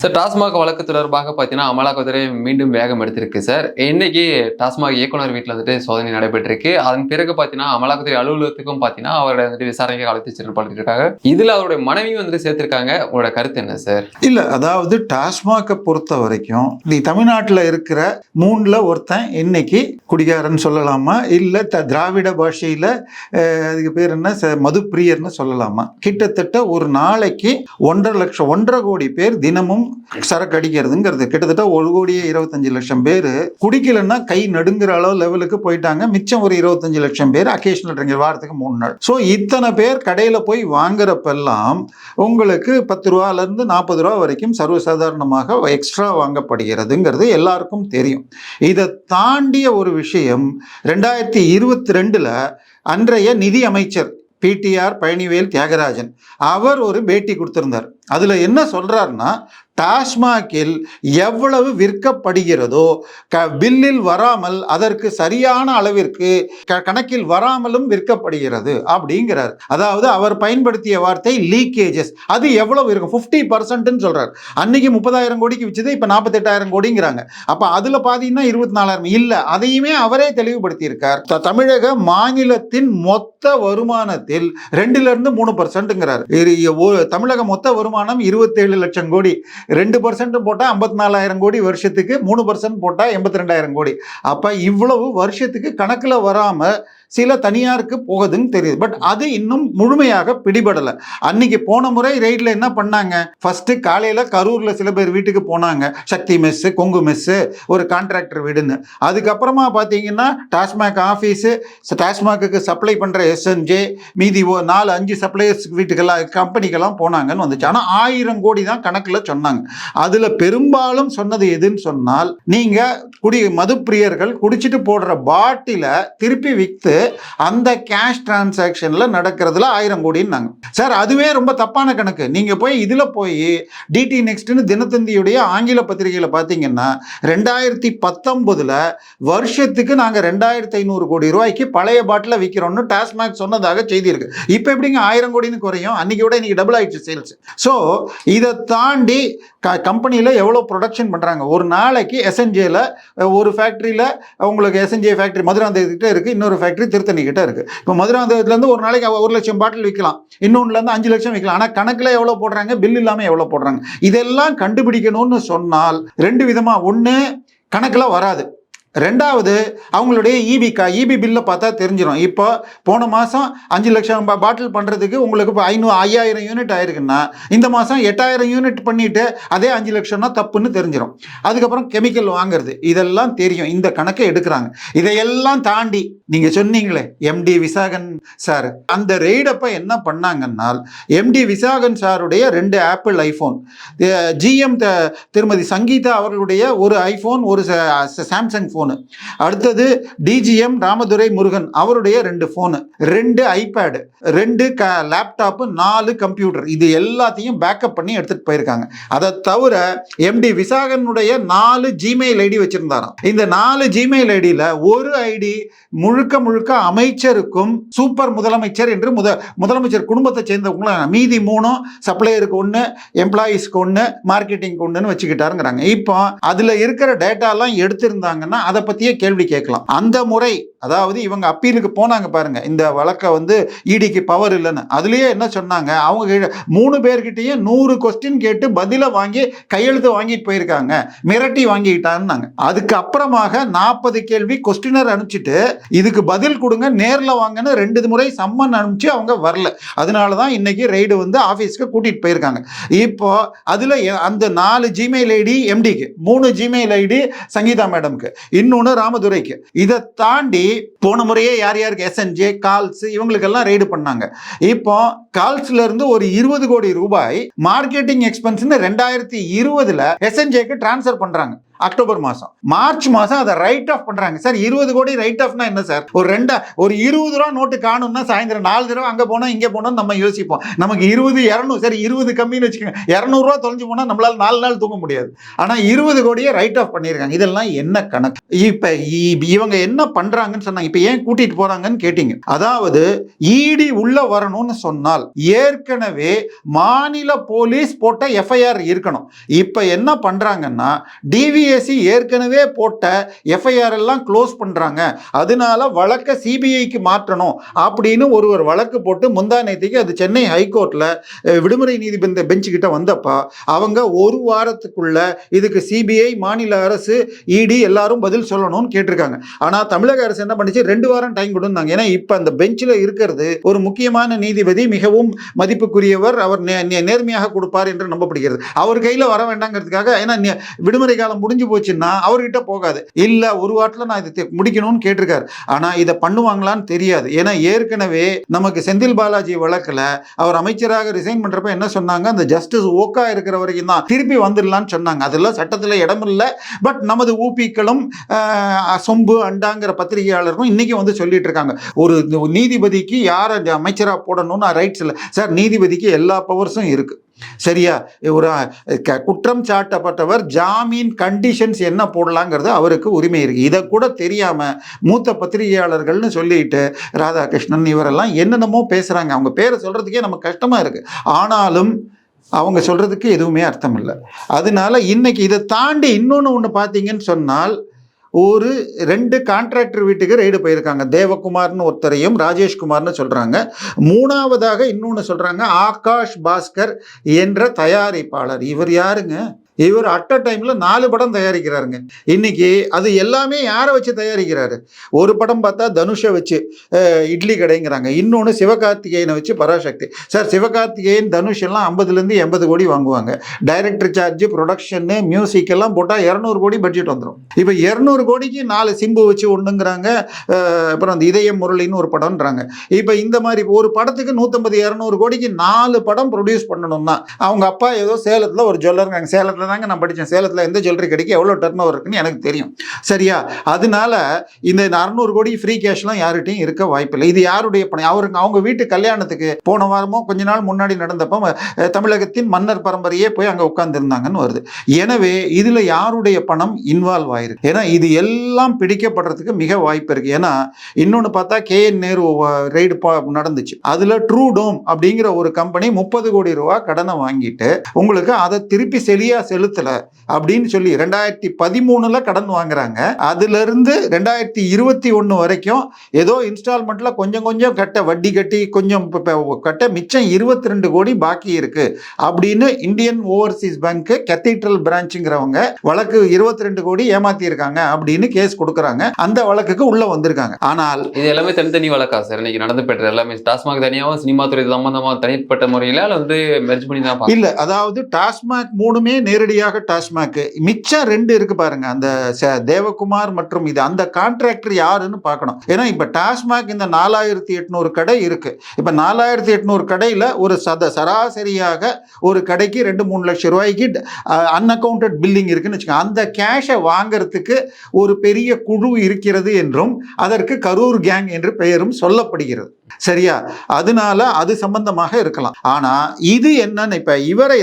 Sir, TASMAC வழக்கு தொடர்பாக பார்த்தீங்கன்னா, அமலாக்கத்துறை மீண்டும் வேகம் எடுத்திருக்கு சார். இன்னைக்கு டாஸ்மாக் இயக்குனர் வீட்ல வந்துட்டு சோதனை நடைபெற்றிருக்கு. அதன் பிறகு பார்த்தீங்கன்னா, அமலாக்கத்துறை அலுவலகத்துக்கும் பார்த்தீங்கன்னா, அவரை வந்துட்டு விசாரணைக்கு அழைத்து செல்லப்பட்டிருக்காங்க. இதுல அவருடைய மனைவியும் வந்துட்டு சேர்த்திருக்காங்க. உங்களோட கருத்து என்ன சார்? இல்ல, அதாவது டாஸ்மாகை பொறுத்த வரைக்கும் நீ தமிழ்நாட்டில் இருக்கிற மூணுல ஒருத்தன் இன்னைக்கு குடிகாரன்னு சொல்லலாமா, இல்ல திராவிட பாஷையில அதுக்கு பேர் என்ன, மதுப்பிரியர்னு சொல்லலாமா. கிட்டத்தட்ட ஒரு நாளைக்கு 1.5 கோடி பேர் தினமும் சரக்கு அடிக்கிறதுங்கிறது. கிட்டத்தட்ட 1,25,00,000 பேர் குடிக்கலன்னா கை நடுங்கிற அளவு லெவலுக்கு போயிட்டாங்க. மிச்சம் ஒரு 25,00,000 பேர் அக்கேஷனல் ட்ரிங்கர், வாரத்துக்கு 3 நாள். ஸோ இத்தனை பேர் கடையில் போய் வாங்குறப்பெல்லாம் உங்களுக்கு 10 ரூபால இருந்து 40 ரூபா வரைக்கும் சர்வசாதாரணமாக எக்ஸ்ட்ரா வாங்கப்படுகிறதுங்கிறது எல்லாருக்கும் தெரியும். இதை தாண்டிய ஒரு விஷயம் 2022 அன்றைய நிதி அமைச்சர் PTR பழனிவேல் தியாகராஜன் அவர் ஒரு பேட்டி கொடுத்திருந்தார். அதுல என்ன சொல்றாருன்னா, டாஸ்மாகில் எவ்வளவு விற்கப்படுகிறதோ பில்லில் வராமல் அதற்கு சரியான அளவிற்கு கணக்கில் வராமலும் விற்கப்படுகிறது அப்படிங்கிறார். அதாவது அவர் பயன்படுத்திய வார்த்தை லீக்கேஜஸ். அது எவ்வளவு இருக்கும், 50% சொல்றாரு. அன்னைக்கு 30,000 கோடிக்கு விற்றது, இப்ப 48,000 கோடிங்கிறாங்க. அப்ப அதுல பாத்தீங்கன்னா 24,000 இல்ல, அதையுமே அவரே தெளிவுபடுத்தி இருக்கார். தமிழக மாநிலத்தின் மொத்த வருமானத்தில் 2-3%ங்கிறார். தமிழக மொத்த வருமானம் 27 லட்சம் கோடி. 2% போட்டா 54,000 கோடி வருஷத்துக்கு, 3% போட்டா 82,000 கோடி. அப்ப இவ்வளவு வருஷத்துக்கு கணக்குல வராம சில தனியாருக்கு போகுதுன்னு தெரியுது. பட் அது இன்னும் முழுமையாக பிடிபடலை. அன்னைக்கு போன முறை ரெய்டில் என்ன பண்ணாங்க, ஃபர்ஸ்ட் காலையில கரூர்ல சில பேர் வீட்டுக்கு போனாங்க, சக்தி மெஸ், கொங்கு மெஸ், ஒரு கான்ட்ராக்டர் வீடுன்னு. அதுக்கப்புறமா பார்த்தீங்கன்னா டாஸ்மாக் ஆஃபீஸு, டாஸ்மாக்கு சப்ளை பண்ற SNJ, மீதி 4-5 சப்ளையர்ஸ் வீட்டுக்கெல்லாம், கம்பெனிக்கெல்லாம் போனாங்கன்னு வந்துச்சு. ஆனால் 1000 கோடி தான் கணக்கில் சொன்னாங்க. அதுல பெரும்பாலும் சொன்னது எதுன்னு சொன்னால், நீங்க மதுப்பிரியர்கள் குடிச்சிட்டு போடுற பாட்டில திருப்பி விற்று அந்த கேஷ் டிரான்சாக்ஷன்ல நடக்கிறதுல 1000 கோடின்னாங்க. சார், அதுவே ரொம்ப தப்பான கணக்கு. நீங்க போய் இதுல போய் DT நெக்ஸ்ட்னு தினத்தந்தியுடைய ஆங்கில பத்திரிகையில பாத்தீங்கன்னா 2019 வருஷத்துக்கு நாங்க 2,500 கோடி ரூபாய்க்கு பழைய பாட்டில விற்கிறோம்னு டாஸ்மாக் சொன்னதாக செய்தி இருக்கு. இப்ப எப்படிங்க 1000 கோடின்னு குறையும்? அன்னைக்கு விட இன்னைக்கு டபுள் ஆயிடுச்சு சேல்ஸ். ஸோ இதை தாண்டி கம்பெனியில் எவ்வளோ ப்ரொடக்ஷன் பண்ணுறாங்க. ஒரு நாளைக்கு SNJல ஒரு ஃபேக்ட்ரியில் உங்களுக்கு SNJ ஃபேக்ட்ரி மதுராந்தகத்திட்ட இருக்குது, இன்னொரு ஃபேக்ட்ரி திருத்தணி கிட்ட இருக்குது. இப்போ மதுராந்தகத்துலேருந்து ஒரு நாளைக்கு 1 லட்சம் பாட்டில் விற்கலாம், இன்னொன்றுலேருந்து 5 லட்சம் விற்கலாம். ஆனால் கணக்கில் எவ்வளோ போடுறாங்க, பில் இல்லாமல் எவ்வளோ போடுறாங்க. இதெல்லாம் கண்டுபிடிக்கணும்னு சொன்னால் 2 விதமாக. ஒன்று, கணக்கில் வராது. ரெண்டாவது, அவங்களுடைய EB பில்லை பார்த்தா தெரிஞ்சிடும். இப்போ போன மாதம் 5 லட்சம் பாட்டில் பண்ணுறதுக்கு உங்களுக்கு இப்போ 5,000 யூனிட் ஆயிருக்குன்னா, இந்த மாதம் 8,000 யூனிட் பண்ணிட்டு அதே 5 லட்சம்னா தப்புன்னு தெரிஞ்சிடும். அதுக்கப்புறம் கெமிக்கல் வாங்குறது, இதெல்லாம் தெரியும். இந்த கணக்கை எடுக்கிறாங்க. இதையெல்லாம் தாண்டி நீங்கள் சொன்னீங்களே MD விசாகன் சார், அந்த ரெய்டப்ப என்ன பண்ணாங்கன்னா, MD விசாகன் சாருடைய 2 ஆப்பிள் ஐஃபோன், GM திருமதி சங்கீதா அவர்களுடைய ஒரு ஐஃபோன், ஒரு சாம்சங் போனு, அடுத்தது DGM ராமதுரை முருகன் அவருடைய 2 போனு, 2 ஐபேட், 2 லேப்டாப், 4 கம்ப்யூட்டர், இது எல்லாத்தையும் பேக்கப் பண்ணி எடுத்துட்டு போயிருக்காங்க. அதை தவிர MD விசாகனுடைய 4 ஜிமெயில் ஐடி வச்சிருந்தாராம். இந்த 4 ஜிமெயில் ஐடியில ஒரு ஐடி முழுக்க அமைச்சருக்கும் சூப்பர் முதலமைச்சர் என்று முதலமைச்சர் குடும்பத்தை சேர்ந்தவங்க, மீதி 3 சப்ளையருக்கு 1, எம்ப்ளாயிஸ்க்கு 1, மார்க்கெட்டிங்க்கு 1ன்னு வச்சுக்கிட்டாருங்கிறாங்க. இப்போ அதுல இருக்கிற டேட்டா எல்லாம் எடுத்திருந்தாங்கன்னா அதை பத்தியே கேள்வி கேட்கலாம். அந்த முறை, அதாவது இவங்க அப்பீலுக்கு போனாங்க பாருங்க, இந்த வழக்கை EDக்கு பவர் இல்லைன்னு. அதுலயே என்ன சொன்னாங்க, அவங்க 3 பேர்கிட்டையும் 100 கொஸ்டின் கேட்டு பதில வாங்கி கையெழுத்து வாங்கிட்டு போயிருக்காங்க, மிரட்டி வாங்கிட்டாங்க. அதுக்கு அப்புறமாக 40 கேள்வி கொஸ்டினர் அனுப்பிச்சிட்டு இதுக்கு பதில் கொடுங்க, நேர்ல வாங்கன்னு 2 முறை சம்மன் அனுப்பிச்சு அவங்க வரல. அதனாலதான் இன்னைக்கு ரெய்டு ஆபீஸ்க்கு கூட்டிட்டு போயிருக்காங்க. இப்போ அதுல அந்த 4 ஜிமெயில் ஐடி MDக்கு, 3 ஜிமெயில் ஐடி சங்கீதா மேடம்க்கு, இன்னொன்னு ராமதுரைக்கு. இதை தாண்டி போன முறையே யார் யாருக்கு SNJ, கால்ஸ், இவங்களுக்கெல்லாம் ரெய்டு பண்ணாங்க. இப்போ கால்ஸ்ல இருந்து ஒரு 20 கோடி ரூபாய் மார்க்கெட்டிங் எக்ஸ்பென்ஸ் 2020 SNJக்கு டிரான்ஸ்ஃபர் பண்றாங்க. அக்டோபர் மாதம். மார்ச் மாதம் அதை ரைட் ஆஃப் பண்ணுறாங்க. சார் 20 கோடி ரைட் ஆஃப்னா என்ன சார்? ஒரு 20 ரூபா நோட்டு காணும்னா சாயந்தரம் 4 தடவை அங்கே போனோம் இங்கே போனோம் நம்ம யோசிப்போம். நமக்கு 20 200 சரி 20 கம்மின்னு வச்சுக்கோங்க, 200 ரூபா தொலைஞ்சு போனால் நம்மளால 4 நாள் தூங்க முடியாது. ஆனால் 20 கோடியை ரைட் ஆஃப் பண்ணியிருக்காங்க. இதெல்லாம் என்ன கணக்கு? இப்போ இவங்க என்ன பண்ணுறாங்கன்னு சொன்னாங்க. இப்போ ஏன் கூட்டிகிட்டு போகிறாங்கன்னு கேட்டீங்க. அதாவது இடி உள்ள வரணும்னு சொன்னால் ஏற்கனவே மாநில போலீஸ் போட்ட எஃப்ஐஆர் இருக்கணும். இப்போ என்ன பண்ணுறாங்கன்னா டிவிஎஸ்சி ஏற்கனவே போட்ட எஃப்ஐஆர் எல்லாம் க்ளோஸ் பண்ணுறாங்க. அதனால வழக்கை சிபிஐக்கு மாற்றணும் அப்படின்னு ஒரு வழக்கு போட்டு முந்தா நேற்றுக்கு அது சென்னை ஹைகோர்ட்டில் விடுமுறை நீதிபதி பெஞ்சு கிட்ட வந்தப்பா அவங்க ஒரு வாரத்துக்குள்ள இதுக்கு சிபிஐ, மாநில அரசு, இடி எல்லாரும் பதில் சொல்லணும்னு கேட்டிருக்காங்க. ஆனால் தமிழக அரசு என்ன பண்ணிச்சு, 2 வாரம் டைம் கொடுத்தாங்க. ஏன்னா இப்போ அந்த பெஞ்சில் இருக்கிறது ஒரு முக்கியமான நீதிபதி, மிகவும் மதிப்புக்குரியவர், அவர் நேர்மையாக கொடுப்பார் என்று நம்பப்படுகிறது. அவர் கையில் வர வேண்டாங்கிறதுக்காக, ஏன்னா விடுமுறை காலம் முடிஞ்சு போச்சுன்னா அவர்கிட்ட போகாது. இல்லை ஒரு வாரத்தில் நான் இதை முடிக்கணும்னு கேட்டிருக்காரு. ஆனால் இதை பண்ணுவாங்களான்னு தெரியாது. ஏன்னா ஏற்கனவே நமக்கு செந்தில் பாலாஜி வழக்கில் அவர் அமைச்சராக ரிசைன் பண்ணுறப்ப என்ன சொன்னாங்க, அந்த ஜஸ்டிஸ் ஓக்கா இருக்கிற வரைக்கும் தான் திருப்பி வந்துடலான்னு சொன்னாங்க. அதெல்லாம் சட்டத்தில் இடம் இல்லை. பட் நமது ஊபிக்களும் சொம்பு அண்டாங்கிற பத்திரிகையாளரும் இன்னைக்கு வந்து சொல்லிட்டு இருக்காங்க, ஒரு நீதிபதிக்கு யாரை அமைச்சராக போடணும்னு ரைட்ஸ் இல்லை. சார் நீதிபதிக்கு எல்லா பவர்ஸும் இருக்கு. சரியா? ஒரு குற்றம் சாட்டப்பட்டவர் ஜாமீன் கண்டிஷன்ஸ் என்ன போடலாங்கிறது அவருக்கு உரிமை இருக்கு. இதை கூட தெரியாம மூத்த பத்திரிகையாளர்கள்னு சொல்லிட்டு ராதாகிருஷ்ணன் இவரெல்லாம் என்னென்னமோ பேசுறாங்க. அவங்க பேரை சொல்றதுக்கே நமக்கு கஷ்டமா இருக்கு. ஆனாலும் அவங்க சொல்றதுக்கு எதுவுமே அர்த்தம் இல்லை. அதனால இன்னைக்கு இதை தாண்டி இன்னொன்று பார்த்தீங்கன்னு சொன்னால், ஒரு 2 கான்ட்ராக்டர் வீட்டுக்கு ரெய்டு போயிருக்காங்க. தேவகுமார்னு ஒருத்தரையும் ராஜேஷ்குமார்னு சொல்றாங்க. 3வதாக இன்னொன்று சொல்றாங்க, ஆகாஷ் பாஸ்கர் என்ற தயாரிப்பாளர். இவர் யாருங்க? இவர் அட் அ டைம்ல 4 படம் தயாரிக்கிறாருங்க. இன்னைக்கு அது எல்லாமே யாரை வச்சு தயாரிக்கிறாரு? ஒரு படம் பார்த்தா தனுஷை வச்சு இட்லி கடைங்கிறாங்க, இன்னொன்று சிவகார்த்திகேயனை வச்சு பராசக்தி. சார் சிவகார்த்திகேயன், தனுஷ் எல்லாம் 50லேருந்து 80 கோடி வாங்குவாங்க. டைரக்டர் சார்ஜ், ப்ரொடக்ஷனு, மியூசிக் எல்லாம் போட்டால் 200 கோடி பட்ஜெட் வந்துடும். இப்போ 200 கோடிக்கு 4 சிம்பு வச்சு ஒன்றுங்கிறாங்க. அப்புறம் அந்த இதயம் முரளின்னு ஒரு படம்ன்றாங்க. இப்போ இந்த மாதிரி ஒரு படத்துக்கு 150-200 கோடிக்கு 4 படம் ப்ரொடியூஸ் பண்ணணும்னா, அவங்க அப்பா ஏதோ சேலத்தில் ஒரு ஜுவல்லருங்காங்க. சேலத்தில் தாங்க நான் படித்தேன். சேலத்தில் எந்த ஜுவல்லரி கடைக்கு எவ்வளோ டர்ன் ஓவர் இருக்குன்னு எனக்கு தெரியும். சரியா? அதனால இந்த 600 கோடி ஃப்ரீ கேஷ்லாம் யார்கிட்டையும் இருக்க வாய்ப்பில்லை. இது யாருடைய பணம்? அவங்க வீட்டு கல்யாணத்துக்கு போன வாரமோ கொஞ்ச நாள் முன்னாடி நடந்தப்போ தமிழகத்தின் மன்னர் பரம்பரையே போய் அங்கே உட்கார்ந்துருந்தாங்கன்னு வருது. எனவே இதில் யாருடைய பணம் இன்வால்வ் ஆயிருக்கு? ஏன்னா இது எல்லாம் பிடிக்கப்படுறதுக்கு மிக வாய்ப்பு இருக்கு. ஏன்னா இன்னொன்று பார்த்தா KN நேரு ரெய்டு நடந்துச்சு. அதில் ட்ரூடோம் அப்படிங்கிற ஒரு கம்பெனி 30 கோடி ரூபா கடனை வாங்கிட்டு உங்களுக்கு அதை திருப்பி செலுத்தல அப்படின்னு சொல்லி 2013 கடன் வாங்குறாங்க. அதுல இருந்து 2021 வரைக்கும் ஏதோ இன்ஸ்டால்மெண்ட்ல கொஞ்சம் கொஞ்சம் கட்ட, வட்டி கட்டி கொஞ்சம் கட்ட, மிச்சம் 22 கோடி பாக்கி இருக்கு அப்படின்னு இந்தியன் ஓவர்சீஸ் பேங்க் கேத்தீட்ரல் பிரான்ச்ங்கிறவங்க வழக்கு 22 கோடி ஏமாத்தி இருக்காங்க அப்படின்னு கேஸ் கொடுக்கறாங்க. அந்த வழக்குக்கு உள்ள வந்திருக்காங்க. ஆனால் இது எல்லாமே தனித்தனி வழக்கா சார்? இன்னைக்கு நடந்து பெற்ற எல்லாமே டாஸ்மாக் தனியாவும் சினிமா துறை சம்பந்தமா தனிப்பட்ட முறையில வந்து மெர்ஜ் பண்ணி தான் இல்ல. அதாவது டாஸ்மாக் 3மே நேரடியாக டாஸ்மாக், மிச்சம் 2 இருக்கு பாருங்க, அந்த தேவகுமார் மற்றும் இது, அந்த கான்ட்ராக்டர் யாருன்னு பார்க்கணும். ஏன்னா இப்ப டாஸ்மாக் இந்த 4800 கடை இருக்கு. இப்ப 4800 கடையில ஒரு சராசரியாக ஒரு கடைக்கு 2-3 லட்சம் ரூபாய்க்கு அன்அக்கவுண்டட் பில்லிங் இருக்குன்னு வச்சுக்கோங்க. அந்த கேஷை வாங்கறதுக்கு ஒரு பெரிய குழு இருக்கிறது என்றும் அதற்கு கரூர் கேங் என்று பெயரும் சொல்லப்படுகிறது. சரியா? அதனால அது சம்பந்தமாக இருக்கலாம். ஆனா இது என்னன்னு இப்ப இவரை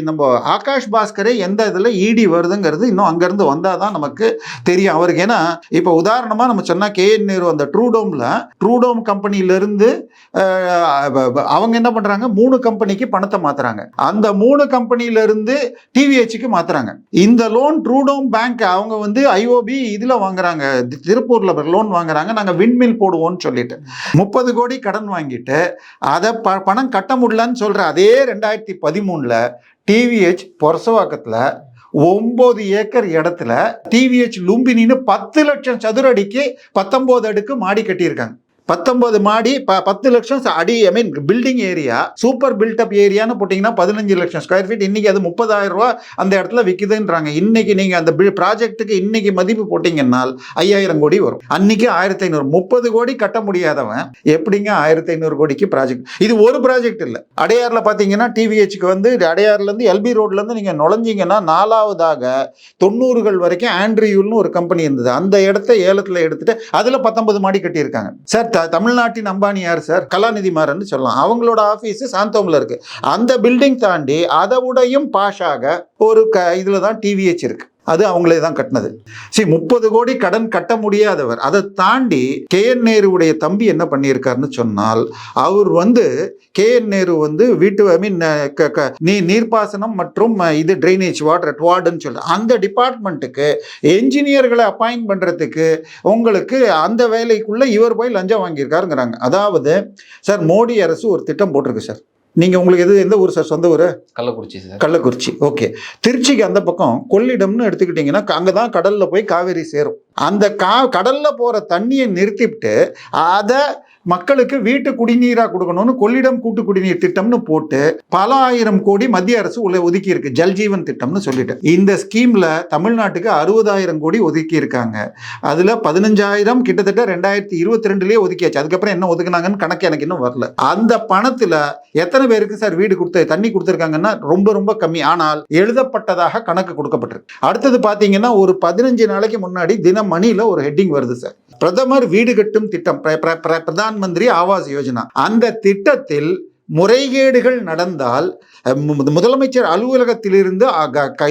நம்ம ஆகாஷ் பாஸ்கரை எந்த இதுல இடி வருதுங்கிறது இன்னும் அங்கிருந்து வந்தாதான் நமக்கு தெரியும் அவருக்கு. ஏன்னா இப்ப உதாரணமா நம்ம சொன்னா KN நேரு அந்த ட்ரூடோம் கம்பெனில இருந்து அவங்க என்ன பண்றாங்க, 3 கம்பெனிக்கு பணத்தை மாத்துறாங்க. அந்த 3 கம்பெனில இருந்து TVHக்கு மாத்துறாங்க. இந்த லோன் ட்ரூடோம் பேங்க் அவங்க வந்து IOB இதுல வாங்குறாங்க, திருப்பூர்ல லோன் வாங்குறாங்க, நாங்க விண்மில் போடுவோம்னு சொல்லிட்டு 30 கோடி கடன் வாங்கிட்டு அதை பணம் கட்ட முடியலன்னு சொல்ற அதே 2013 TVH பொரசவாக்கத்துல 9 ஏக்கர் இடத்துல TVH லும்பினின்னு 10 லட்சம் சதுர அடிக்கு 19 அடுக்கு மாடி கட்டியிருக்காங்க. 19 மாடி 10 லட்சம் அடி, ஐ மீன் பில்டிங் ஏரியா, சூப்பர் பில்டப் ஏரியான்னு போட்டிங்கன்னா 15 லட்சம் ஸ்கொயர் ஃபீட். இன்னைக்கு அது 30,000 ரூபா அந்த இடத்துல விற்குதுன்றாங்க. இன்னைக்கு நீங்க அந்த ப்ராஜெக்ட்டுக்கு இன்னைக்கு மதிப்பு போட்டீங்கன்னா 5,000 கோடி வரும். அன்னைக்கு 1,500, 30 கோடி கட்ட முடியாதவன் எப்படிங்க 1,500 கோடிக்கு ப்ராஜெக்ட்? இது ஒரு ப்ராஜெக்ட் இல்ல. அடையார்ல பாத்தீங்கன்னா டிவிஹெச்க்கு வந்து அடையார்ல இருந்து எல்பி ரோட்ல இருந்து நீங்க நுழைஞ்சீங்கன்னா 4வதாக 90கள் வரைக்கும் ஆண்ட்ரியூல்னு ஒரு கம்பெனி இருந்தது. அந்த இடத்த ஏலத்துல எடுத்துட்டு அதுல 19 மாடி கட்டி இருக்காங்க சார். தமிழ்நாட்டின் அம்பானி யார் சார்? கலாநிதி மாறன் சொல்லலாம். அவங்களோட ஆபீஸ் சாந்தோம்ல இருக்கு. அந்த பில்டிங் தாண்டி அதை விடையும் பாஷாக ஒரு இதுல தான் டிவிஹெச் இருக்கு. அது அவங்களே தான் கட்டினது. 30 கோடி கடன் கட்ட முடியாதவர். அதை தாண்டி KN நேருவுடைய தம்பி என்ன பண்ணியிருக்காருன்னு சொன்னால், அவர் வந்து KN நேரு வந்து வீட்டு ஐ மீன் நீர்ப்பாசனம் மற்றும் இது ட்ரைனேஜ் வார்டுன்னு சொல்ற அந்த டிபார்ட்மெண்ட்டுக்கு என்ஜினியர்களை அப்பாயிண்ட் பண்றதுக்கு உங்களுக்கு அந்த வேலைக்குள்ள இவர் போய் லஞ்சம் வாங்கியிருக்காருங்கிறாங்க. அதாவது சார், மோடி அரசு ஒரு திட்டம் போட்டிருக்கு சார். நீங்க உங்களுக்கு எந்த ஊர் சார்? சொந்த ஊரு? கள்ளக்குறிச்சி சார். கள்ளக்குறிச்சி. ஓகே. திருச்சிக்கு அந்த பக்கம் கொள்ளிடம்னு எடுத்துக்கிட்டீங்கன்னா அங்கதான் கடல்ல போய் காவேரி சேரும். அந்த கடல்ல போற தண்ணியை நிறுத்திவிட்டு அதை மக்களுக்கு வீட்டு குடிநீரா கொடுக்கணும்னு கொள்ளிடம் கூட்டு குடிநீர் திட்டம்னு போட்டு பல ஆயிரம் கோடி மத்திய அரசு ஒதுக்கி இருக்கு. ஜல்ஜீவன் திட்டம்னு சொல்லிட்டு இந்த ஸ்கீம்ல தமிழ்நாட்டுக்கு 60,000 கோடி ஒதுக்கி இருக்காங்க. அதுல 15,000 கிட்டத்தட்ட 2022லயே ஒதுக்கியாச்சு. அதுக்கப்புறம் என்ன ஒதுக்குனாங்கன்னு கணக்கு எனக்கு இன்னும் வரல. அந்த பணத்துல எத்தனை பேருக்கு சார் வீடு தண்ணி கொடுத்துருக்காங்கன்னா ரொம்ப ரொம்ப கம்மி. ஆனால் எழுதப்பட்டதாக கணக்கு கொடுக்கப்பட்டிருக்கு. அடுத்தது பாத்தீங்கன்னா ஒரு 15 நாளைக்கு முன்னாடி தினமணியில ஒரு ஹெட்டிங் வருது சார். பிரதமர் வீடு கட்டும் திட்டம், பிரதான் மந்திரி ஆவாஸ் யோஜனா. அந்த திட்டத்தில் முறைகேடுகள் நடந்தால் முதலமைச்சர் அலுவலகத்திலிருந்து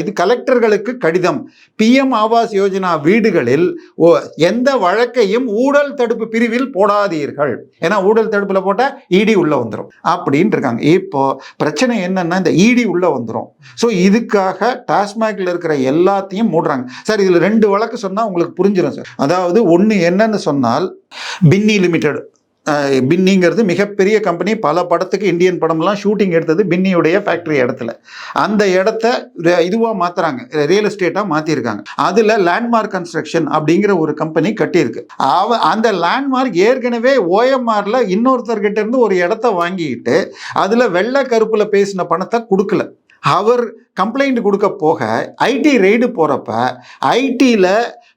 இது கலெக்டர்களுக்கு கடிதம். PM ஆவாஸ் யோஜனா வீடுகளில் எந்த வழக்கையும் ஊழல் தடுப்பு பிரிவில் போடாதீர்கள். ஏன்னா ஊழல் தடுப்புல போட்டா ED உள்ள வந்துடும் அப்படின்னு இருக்காங்க. இப்போ பிரச்சனை என்னன்னா இந்த ED உள்ள வந்துடும். ஸோ இதுக்காக டாஸ்மாக்ல இருக்கிற எல்லாத்தையும் மூடுறாங்க சார். இதுல 2 வழக்கு சொன்னா உங்களுக்கு புரிஞ்சிடும் சார். அதாவது ஒன்னு என்னன்னு சொன்னால் பின்னி லிமிடெட். பின்னிங்கிறது மிகப்பெரிய கம்பெனி. பல படத்துக்கு இந்தியன் படம்லாம் ஷூட்டிங் எடுத்தது பின்னியுடைய ஃபேக்டரி இடத்துல. அந்த இடத்த இதுவா மாத்துறாங்க, ரியல் எஸ்டேட்டா மாத்திருக்காங்க. அதுல லேண்ட்மார்க் கன்ஸ்ட்ரக்ஷன் அப்படிங்கிற ஒரு கம்பெனி கட்டியிருக்கு. அந்த லேண்ட்மார்க் ஏற்கனவே OMRல இன்னொருத்தர்கிட்ட இருந்து ஒரு இடத்த வாங்கிட்டு அதுல வெள்ளை கருப்புல பேசின பணத்தை கொடுக்கல. அவர் கம்ப்ளைண்ட் கொடுக்க போக ஐடி ரெய்டு போறப்ப ஐடியில்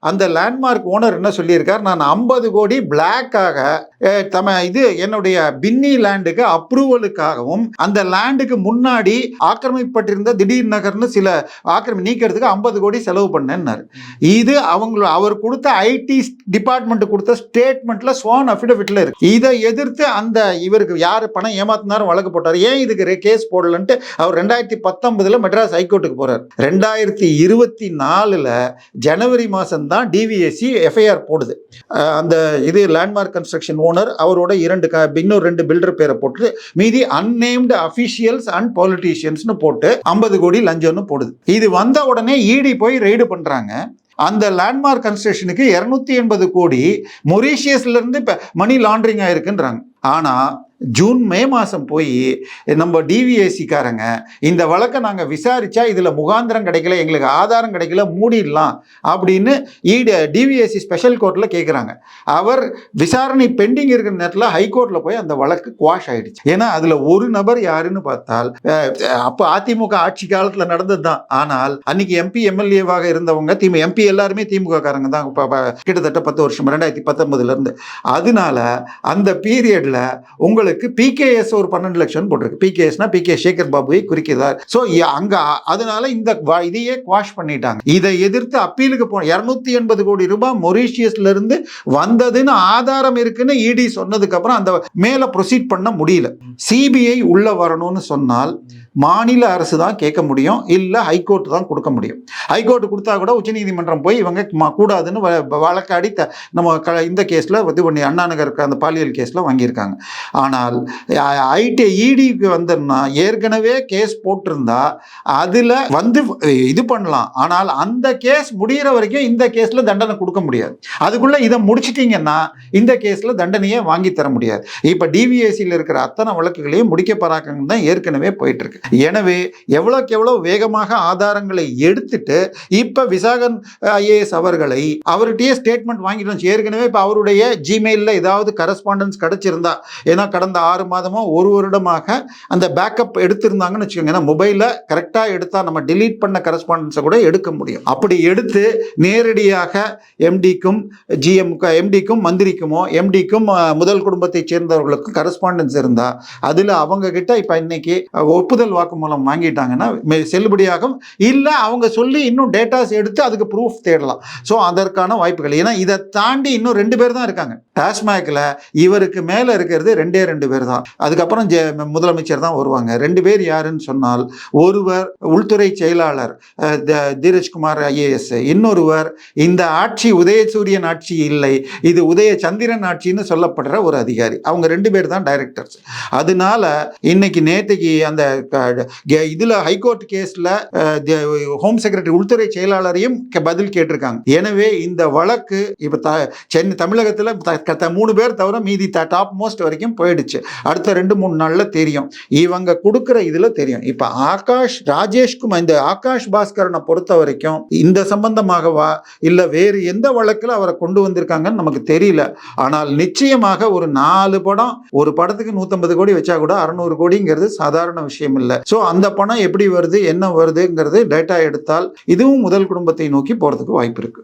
அந்த லேண்ட்மார்க் ஓனர் என்ன சொல்லியிருக்கார், நான் 50 கோடி பிளாக்காக இது என்னுடைய பின்னி லேண்டுக்கு அப்ரூவலுக்காகவும் அந்த லேண்டுக்கு முன்னாடி ஆக்கிரமிப்பட்டிருந்த திடீர் நகர்னு சில நீக்கிறதுக்கு 50 கோடி செலவு பண்ணேன்னாரு. இது அவர் கொடுத்த ஐடி டிபார்ட்மெண்ட் கொடுத்த ஸ்டேட்மெண்ட்ல ஸ்வான் அஃபிடவிட்ல இருக்கு. இதை எதிர்த்து அந்த இவருக்கு யார் பணம் ஏமாத்தினாரும் வழக்கு போட்டார். ஏன் இதுக்கு கேஸ் போடலன்ட்டு அவர் 2019 மெட்ராஸ் ஹைகோர்ட்டுக்கு போறார். 2024 ஜனவரி மாசம் தான் டிவிஎஸ்சி FIR போடுது. அந்த இது லேண்ட்மார்க் கன்ஸ்ட்ரக்ஷன் ஓனர் அவரோட இன்னொரு 2 பில்டர் பேரை போட்டு மீதி அன்நேம்டு அபிஷியல்ஸ் அண்ட் பொலிட்டீஷியன்ஸ்னு போட்டு 50 கோடி லஞ்சம்னு போடுது. இது வந்த உடனே ED போய் ரெய்டு பண்றாங்க. அந்த லேண்ட்மார்க் கன்ஸ்ட்ரக்ஷனுக்கு 280 கோடி மொரீஷியஸ்ல இருந்து மணி லாண்டரிங் ஆயிருக்குன்றாங்க. ஆனா ஜூன் மே மாதம் போய் நம்ம டிவிஎஸ்சிக்காரங்க இந்த வழக்கை நாங்கள் விசாரித்தா இதில் முகாந்திரம் கிடைக்கல, எங்களுக்கு ஆதாரம் கிடைக்கல, மூடிடலாம் அப்படின்னு டிவிஎஸ்சி ஸ்பெஷல் கோர்ட்டில் கேட்குறாங்க. அவர் விசாரணை பெண்டிங் இருக்கிற நேரத்தில் ஹைகோர்ட்டில் போய் அந்த வழக்கு குவாஷ் ஆகிடுச்சு. ஏன்னா அதில் ஒரு நபர் யாருன்னு பார்த்தால் அப்போ அதிமுக ஆட்சி காலத்தில் நடந்தது தான். ஆனால் அன்னைக்கு MP MLAவாக இருந்தவங்க MP எல்லாருமே திமுக காரங்க தான். கிட்டத்தட்ட 10 வருஷம் 2019 அதனால அந்த பீரியட்ல உங்களுக்கு PKS ஒரு 12 லட்சம் போட்டிருக்கு. PKSனா PK சேகர் பாபுவை குறிக்கிறார். ஸோ அங்க அதனால இந்த இதையே குவாஷ் பண்ணிட்டாங்க. இதை எதிர்த்து அப்பீலுக்கு போன 280 கோடி ரூபாய் மொரீஷியஸ்ல இருந்து வந்ததுன்னு ஆதாரம் இருக்குன்னு ED சொன்னதுக்கு அப்புறம் அந்த மேல ப்ரொசீட் பண்ண முடியல. CBI உள்ள வரணும்னு சொன்னால் மாநில அரசு தான் கேட்க முடியும், இல்ல ஹைகோர்ட் தான் கொடுக்க முடியும். ஹைகோர்ட் கொடுத்தா கூட உச்சநீதிமன்றம் போய் இவங்க கூடாதுன்னு வழக்காடி நம்ம இந்த கேஸ்ல இது பண்ணி அண்ணா நகருக்கு அந்த பாலியல் கேஸ்ல வாங்கியிருக்காங்க. ஆனால் EDக்கு வந்தோம்னா ஏற்கனவே கேஸ் போட்டிருந்தா அதுல இது பண்ணலாம். ஆனால் அந்த கேஸ் முடிகிற வரைக்கும் இந்த கேஸ்ல தண்டனை கொடுக்க முடியாது. அதுக்குள்ள இதை முடிச்சிட்டீங்கன்னா இந்த கேஸ்ல தண்டனையே வாங்கி தர முடியாது. இப்ப டிவிஎஸ்சியில் இருக்கிற அத்தனை வழக்குகளையும் முடிக்க பராக்கங்க தான் ஏற்கனவே போயிட்டு இருக்கு. எனவே எவ்வளவுக்கு எவ்வளவு வேகமாக ஆதாரங்களை எடுத்துட்டு இப்ப விசாகன் ஐஏஎஸ் அவர்களை அவர்கிட்டயே ஸ்டேட்மெண்ட் வாங்கிட்டு வந்துச்சு. ஏற்கனவே இப்ப அவருடைய ஜிமெயிலில் ஏதாவது கரஸ்பாண்டன்ஸ் கிடைச்சிருந்தா, ஏன்னா கடந்த 6 மாதமோ 1 வருடமாக அந்த பேக்கப் எடுத்திருந்தாங்கன்னு வச்சுக்கோங்க. ஏன்னா மொபைலில் கரெக்டாக எடுத்தா நம்ம delete பண்ண கரஸ்பாண்டன்ஸை கூட எடுக்க முடியும். அப்படி எடுத்து நேரடியாக எம்டிக்கும் எம்டிக்கும் மந்திரிக்குமோ எம்டிக்கும் முதல் குடும்பத்தைச் சேர்ந்தவர்களுக்கும் கரஸ்பாண்டன்ஸ் இருந்தா அதுல அவங்க கிட்ட இப்ப இன்னைக்கு ஒப்புதல் வாக்குமூலம் வாங்கிட்டாங்கன்னா செல்லுபடியாகும். இல்ல அவங்க சொல்லி இன்னும் டேட்டாஸ் எடுத்து அதுக்கு ப்ரூஃப் தேடலாம். ஸோ அதற்கான வாய்ப்புகள். ஏன்னா இதை தாண்டி இன்னும் 2 பேர் தான் இருக்காங்க டாஸ்மாக்ல. இவருக்கு மேல இருக்கிறது 2 பேர் தான். அதுக்கப்புறம் முதலமைச்சர் தான் வருவாங்க. 2 பேர் யாருன்னு சொன்னால், ஒருவர் உள்துறை செயலாளர் தீரஜ்குமார் ஐஏஎஸ், இன்னொருவர் இந்த ஆட்சி உதயசூரியன் ஆட்சி இல்லை, இது உதய சந்திரன் ஆட்சின்னு சொல்லப்படுற ஒரு அதிகாரி. அவங்க 2 பேர் தான் டைரக்டர்ஸ். அதனால இன்னைக்கு நேற்றுக்கு அந்த இதுல ஹைகோர்ட் கேஸ்ல ஹோம் செக்ரட்டரி உள்துறை செயலாளரையும் பதில் கேட்டிருக்காங்க. எனவே இந்த வழக்கு இப்ப சென்னை தமிழகத்துல 3 பேர் தவிர மீதி டாப் மோஸ்ட் வரைக்கும் போயிடுச்சு. அடுத்த 2-3 நாள்ல தெரியும். இவங்க கொடுக்கிற இதுல தெரியும். இப்ப ராஜேஷ்குமார் இந்த ஆகாஷ் பாஸ்கரனை பொறுத்த வரைக்கும் இந்த சம்பந்தமாகவா இல்ல வேறு எந்த வழக்குல அவரை கொண்டு வந்திருக்காங்கன்னு நமக்கு தெரியல. ஆனால் நிச்சயமாக ஒரு 4 படம், ஒரு படத்துக்கு 150 கோடி வச்சா கூட 600 கோடிங்கிறது சாதாரண விஷயம் இல்லை. சோ அந்த பணம் எப்படி வருது, என்ன வருதுங்கிறது டேட்டா எடுத்தால் இதுவும் முதல் குடும்பத்தை நோக்கி போறதுக்கு வாய்ப்பு இருக்கு.